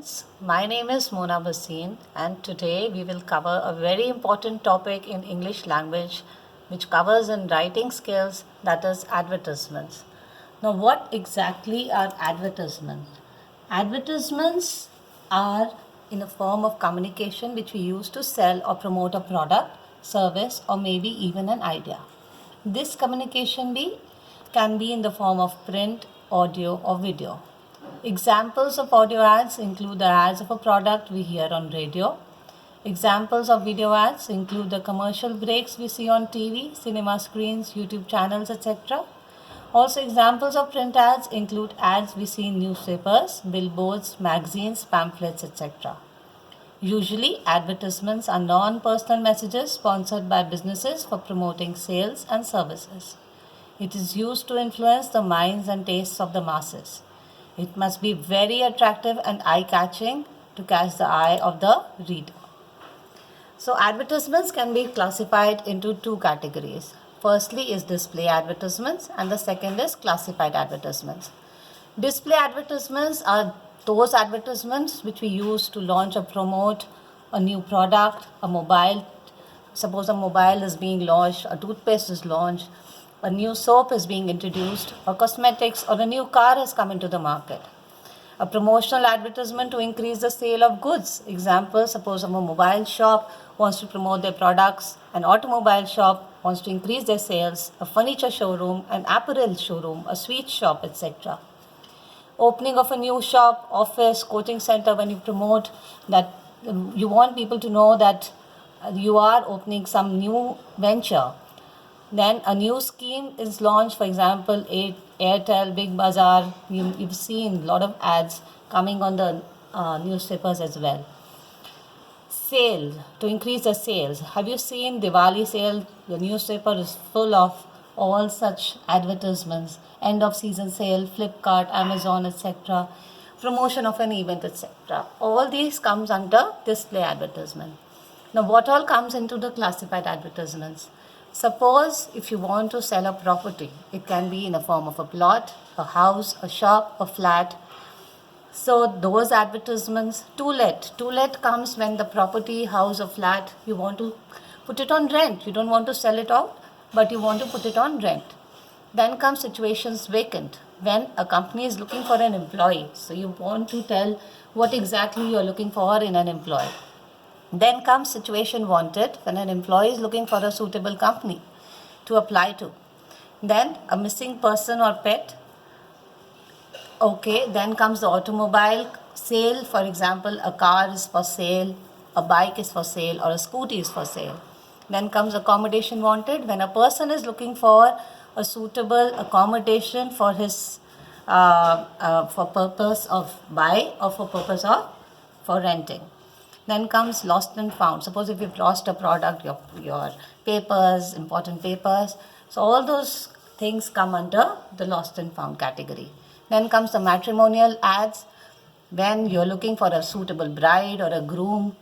friends. My name is Mona Basin, and today we will cover a very important topic in English language which covers in writing skills, that is advertisements. Now, what exactly are advertisements? Advertisements are in a form of communication which we use to sell or promote a product, service, or maybe even an idea. This communication can be in the form of print, audio, or video. Examples of audio ads include the ads of a product we hear on radio. Examples of video ads include the commercial breaks we see on TV, cinema screens, YouTube channels, etc. Also, examples of print ads include ads we see in newspapers, billboards, magazines, pamphlets, etc. Usually, advertisements are non personal messages sponsored by businesses for promoting sales and services. It is used to influence the minds and tastes of the masses. It must be very attractive and eye catching to catch the eye of the reader. So, advertisements can be classified into two categories. Firstly, is display advertisements, and the second is classified advertisements. Display advertisements are those advertisements which we use to launch or promote a new product, a mobile. Suppose a mobile is being launched, a toothpaste is launched, a new soap is being introduced, or cosmetics, or a new car has come into the market. A promotional advertisement to increase the sale of goods. Example, suppose a mobile shop wants to promote their products, an automobile shop wants to increase their sales, a furniture showroom, an apparel showroom, a sweet shop, etc. Opening of a new shop, office, coaching center, when you promote that you want people to know that you are opening some new venture. Then a new scheme is launched, for example, Airtel, Big Bazaar. You've seen a lot of ads coming on the newspapers as well. Sale, to increase the sales. Have you seen Diwali sale? The newspaper is full of all such advertisements. End of season sale, Flipkart, Amazon, etc. Promotion of an event, etc. All these comes under display advertisement. Now, what all comes into the classified advertisements? Suppose if you want to sell a property, it can be in the form of a plot, a house, a shop, a flat. So those advertisements, to let comes when the property, house or flat, you want to put it on rent. You don't want to sell it out, but you want to put it on rent. Then comes situations vacant, when a company is looking for an employee. So you want to tell what exactly you are looking for in an employee. Then comes situation wanted, when an employee is looking for a suitable company to apply to. Then a missing person or pet. Okay, then comes the automobile sale. For example, a car is for sale, a bike is for sale, or a scooty is for sale. Then comes accommodation wanted, when a person is looking for a suitable accommodation for his for purpose of buy or for purpose of for renting. Then comes lost and found. Suppose if you've lost a product, your papers, important papers. So all those things come under the lost and found category. Then comes the matrimonial ads, when you're looking for a suitable bride or a groom.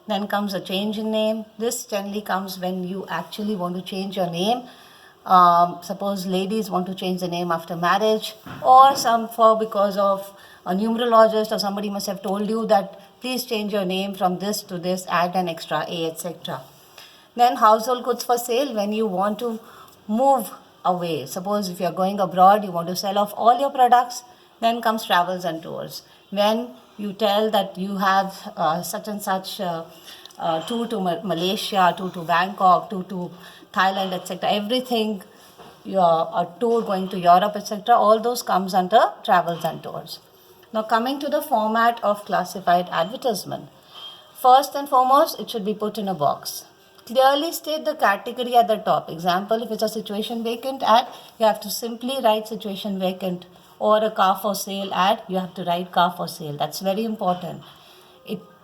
Then comes a change in name. This generally comes when you actually want to change your name. Suppose ladies want to change the name after marriage, or some for because of a numerologist or somebody must have told you that please change your name from this to this, add an extra A, etc. Then household goods for sale, when you want to move away. Suppose if you're going abroad, you want to sell off all your products. Then comes travels and tours, when you tell that you have such and such tour to Malaysia, tour to Bangkok, tour to Thailand, etc. Everything, a tour going to Europe, etc. All those comes under travels and tours. Now coming to the format of classified advertisement. First and foremost, it should be put in a box. Clearly state the category at the top. Example, if it's a situation vacant ad, you have to simply write situation vacant, or a car for sale ad, you have to write car for sale. That's very important.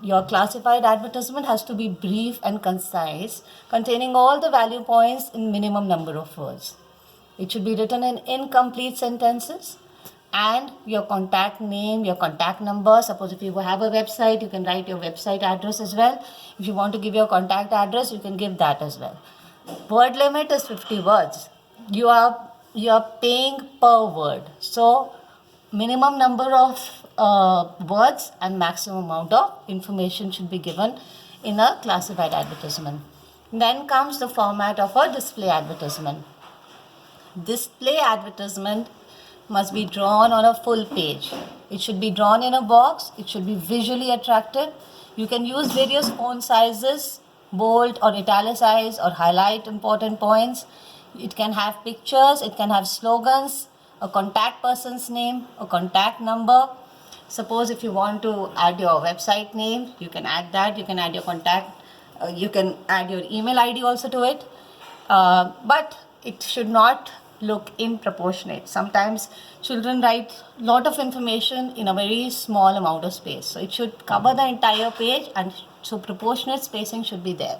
Your classified advertisement has to be brief and concise, containing all the value points in minimum number of words. It should be written in incomplete sentences, and your contact name, your contact number. Suppose if you have a website, you can write your website address as well. If you want to give your contact address, you can give that as well. Word limit is 50 words. You are paying per word. So minimum number of words and maximum amount of information should be given in a classified advertisement. Then comes the format of a display advertisement. Display advertisement must be drawn on a full page. It should be drawn in a box. It should be visually attractive. You can use various font sizes, bold or italicize or highlight important points. It can have pictures, it can have slogans, a contact person's name, a contact number. Suppose if you want to add your website name, you can add that. You can add your contact, you can add your email ID also to it. But it should not look improportionate. Sometimes children write a lot of information in a very small amount of space. So it should cover the entire page, and so proportionate spacing should be there.